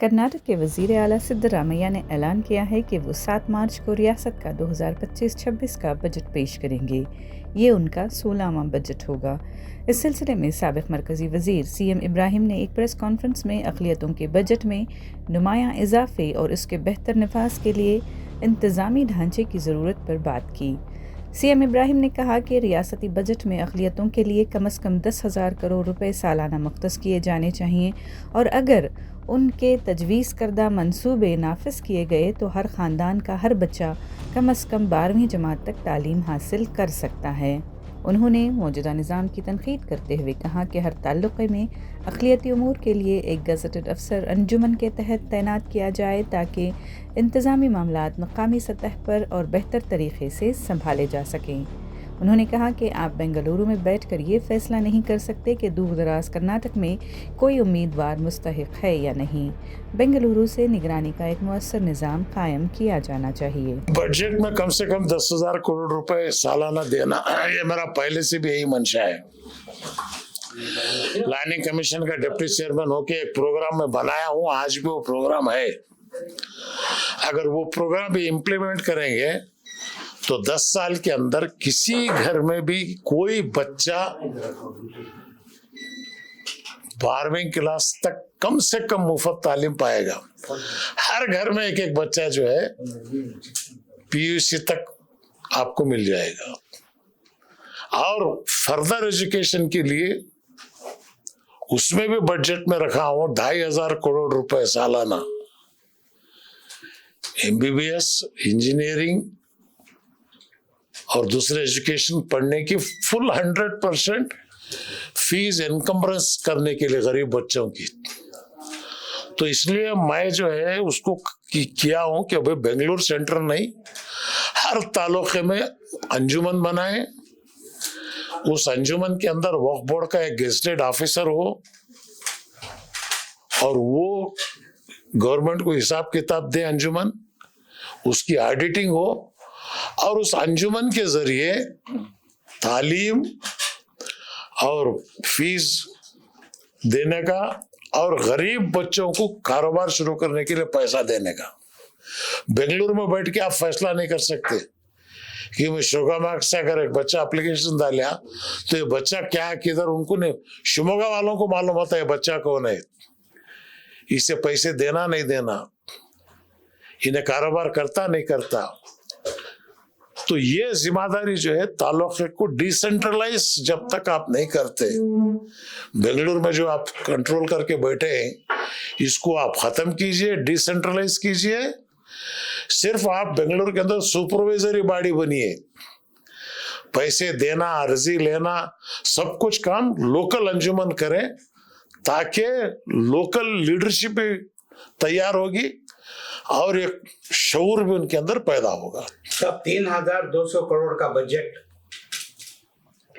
कर्नाटक के वज़ीर आला सिद्धरामैया ने ऐलान किया है कि वो 7 मार्च को रियासत का 2025-26 का बजट पेश करेंगे। ये उनका 16वां बजट होगा। इस सिलसिले में साबिक़ मरकज़ी वज़ीर सीएम इब्राहिम ने एक प्रेस कॉन्फ्रेंस में अक़लियतों के बजट में नुमायां इजाफ़े और इसके बेहतर नफाज़ के लिए इंतज़ामी ढांचे की ज़रूरत पर बात की। सीएम इब्राहिम ने कहा कि रियासती बजट में अक़लियतों के लिए कम से कम 10,000 करोड़ रुपए सालाना मुख्तस किए जाने चाहिए और अगर उनके तजवीज़ करदा मंसूबे नाफिज किए गए तो हर ख़ानदान का हर बच्चा कम से कम 12वीं जमात तक तालीम हासिल कर सकता है। उन्होंने मौजूदा निज़ाम की तनक़ीद करते हुए कहा कि हर ताल्लुक़े में अक़लियती उमूर के लिए एक गज़टेड अफसर अंजुमन के तहत तैनात किया जाए ताकि इंतज़ामी मामलात मकामी सतह पर और बेहतर तरीक़े से संभाले जा सकें। उन्होंने कहा कि आप बेंगलुरु में बैठकर ये फ़ैसला नहीं कर सकते कि दूर दराज कर्नाटक में कोई उम्मीदवार मुस्तहिक़ है या नहीं। बेंगलुरु से निगरानी का एक मुअस्सर निज़ाम कायम किया जाना चाहिए। बजट में कम से कम 10,000 करोड़ रुपए सालाना देना, ये मेरा पहले से भी यही मंशा है। प्लानिंग कमीशन का डिप्टी चेयरमैन होके एक प्रोग्राम में बनाया हूँ, आज भी वो प्रोग्राम है। अगर वो प्रोग्राम भी इम्प्लीमेंट करेंगे तो 10 साल के अंदर किसी घर में भी कोई बच्चा 12वीं क्लास तक कम से कम मुफ्त तालीम पाएगा। हर घर में एक एक बच्चा जो है पीयूसी तक आपको मिल जाएगा। और फर्दर एजुकेशन के लिए उसमें भी बजट में रखा हूं 2,500 करोड़ रुपए सालाना। एमबीबीएस, इंजीनियरिंग और दूसरे एजुकेशन पढ़ने की फुल 100% फीस इनकम्बरेंस करने के लिए गरीब बच्चों की। तो इसलिए मैं जो है उसको किया हूं कि भाई बेंगलुरु सेंटर नहीं, हर तालुके में अंजुमन बनाए। उस अंजुमन के अंदर वक्फ बोर्ड का एक गेजेटेड ऑफिसर हो और वो गवर्नमेंट को हिसाब किताब दे अंजुमन, उसकी ऑडिटिंग हो और उस अंजुमन के जरिए तालीम और फीस देने का और गरीब बच्चों को कारोबार शुरू करने के लिए पैसा देने का। बेंगलुरु में बैठ के आप फैसला नहीं कर सकते कि मैं शिमोगा से अगर एक बच्चा एप्लीकेशन डाला तो ये बच्चा क्या है किधर, उनको नहीं, शिमोगा वालों को मालूम होता है बच्चा कौन है, इसे पैसे देना नहीं देना, इन्हें कारोबार करता नहीं करता। तो ये जिम्मेदारी जो है ताल्लुके को डिसेंट्रलाइज जब तक आप नहीं करते, बेंगलुरु में जो आप कंट्रोल करके बैठे हैं इसको आप खत्म कीजिए, डिसेंट्रलाइज कीजिए। सिर्फ आप बेंगलुरु के अंदर सुपरवाइजरी बॉडी बनिए, पैसे देना, अर्जी लेना, सब कुछ काम लोकल अंजुमन करें ताकि लोकल लीडरशिप भी तैयार होगी और एक शऊर भी उनके अंदर पैदा होगा। तब 3,200 करोड़ का बजट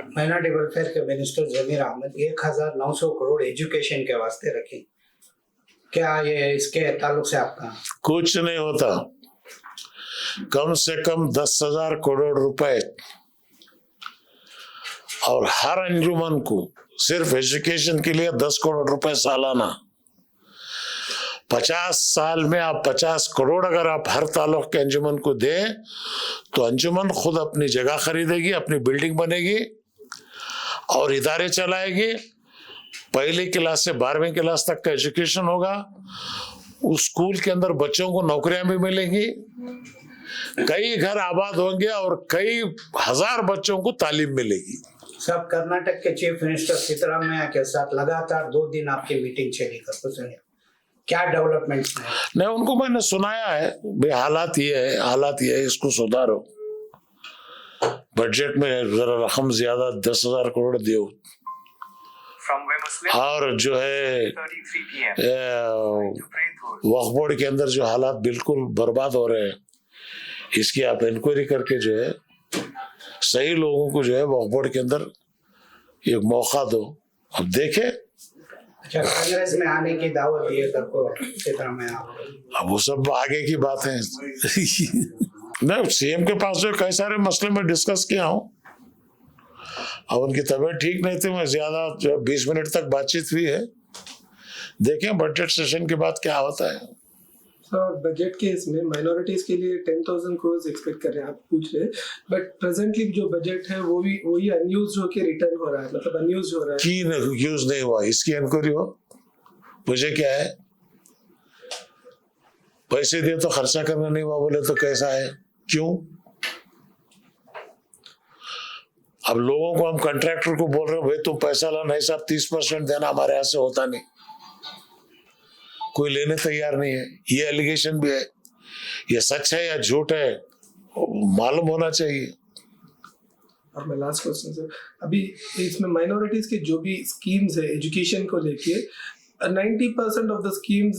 माइनॉरिटी वेलफेयर के मिनिस्टर जमीर अहमद 1,900 करोड़ एजुकेशन के वास्ते रखे, क्या ये इसके ताल्लुक से आपका कुछ नहीं होता? कम से कम 10,000 करोड़ रुपए और हर अंजुमन को सिर्फ एजुकेशन के लिए 10 करोड़ रुपए सालाना। 50 साल में आप 50 करोड़ अगर आप हर ताल्लुक के अंजुमन को दें तो अंजुमन खुद अपनी जगह खरीदेगी, अपनी बिल्डिंग बनेगी और इदारे चलाएगी। पहली क्लास से 12वीं क्लास तक का एजुकेशन होगा। उस स्कूल के अंदर बच्चों को नौकरियां भी मिलेंगी, कई घर आबाद होंगे और कई हजार बच्चों को तालीम मिलेगी। सब कर्नाटक के चीफ मिनिस्टर सिद्धरामैया के साथ लगातार 2 दिन आपकी मीटिंग चली, कर क्या डेवलपमेंट्स हैं? नहीं, उनको मैंने सुनाया है भाई हालात ये है, हालात ये है, इसको सुधारो, बजट में जरा रकम ज्यादा 10,000 करोड़ दो और जो है वक्फ बोर्ड के अंदर जो हालात बिल्कुल बर्बाद हो रहे हैं इसकी आप इंक्वायरी करके जो है सही लोगों को जो है वक्फ बोर्ड के अंदर एक मौका दो। अब देखें। अच्छा, कांग्रेस में आने की दावत दी है सबको सिद्धरामैया? अब वो सब आगे की बात है। मैं सीएम के पास जो कई सारे मसले में डिस्कस किया हूँ। अब उनकी तबीयत ठीक नहीं थी, मैं ज्यादा 20 मिनट तक बातचीत हुई है। देखें बजट सेशन के बाद क्या होता है। सर बजट के इसमें माइनॉरिटीज के लिए 10,000 करोड़ एक्सपेक्ट कर रहे हैं, आप पूछ रहे हैं, बट प्रेजेंटली जो बजट है वो भी वही अनयूज्ड होके रिटर्न हो रहा है, मतलब अनयूज्ड हो रहा है। की यूज नहीं हुआ, इसकी इंक्वायरी हो। मुझे क्या है, पैसे दिए तो खर्चा करना नहीं हुआ बोले तो कैसा है, क्यों? अब लोगों को हम कॉन्ट्रैक्टर को बोल रहे हो भाई तुम पैसा ला, नहीं साहब 30% देना, हमारे यहाँ से होता नहीं, कोई लेने तैयार नहीं है। ये एलिगेशन भी है, ये सच है या झूठ है मालूम होना चाहिए। और मैं लास्ट क्वेश्चन सर, अभी इसमें माइनॉरिटीज के जो भी स्कीम्स है एजुकेशन को लेके 90% ऑफ द स्कीम्स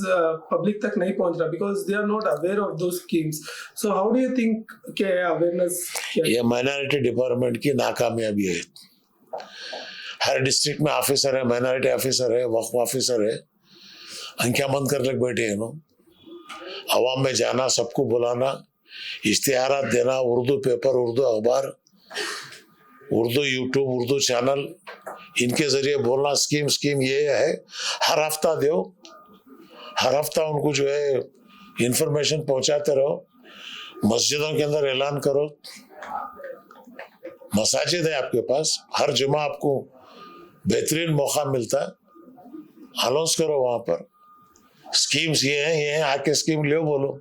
पब्लिक तक नहीं पहुंच रहा because they are not aware of the schemes. So how do you think the awareness? ये माइनॉरिटी डिपार्टमेंट की नाकामयाबी है। हर डिस्ट्रिक्ट में ऑफिसर है, माइनॉरिटी ऑफिसर है, वक्फ ऑफिसर है, अंकिया बंद कर लग बैठे हैं। अवाम में जाना, सबको बुलाना, इश्तिहारात देना, उर्दू पेपर, उर्दू अखबार, उर्दू यूट्यूब, उर्दू चैनल, इनके जरिए बोलना स्कीम ये है। हर हफ्ता दो, हर हफ्ता उनको जो है इंफॉर्मेशन पहुंचाते रहो। मस्जिदों के अंदर ऐलान करो, मसाजिद है आपके पास, हर जुमा आपको बेहतरीन मौका मिलता है, अनाउंस करो वहां पर स्कीम्स ये हैं, आके स्कीम ले बोलो।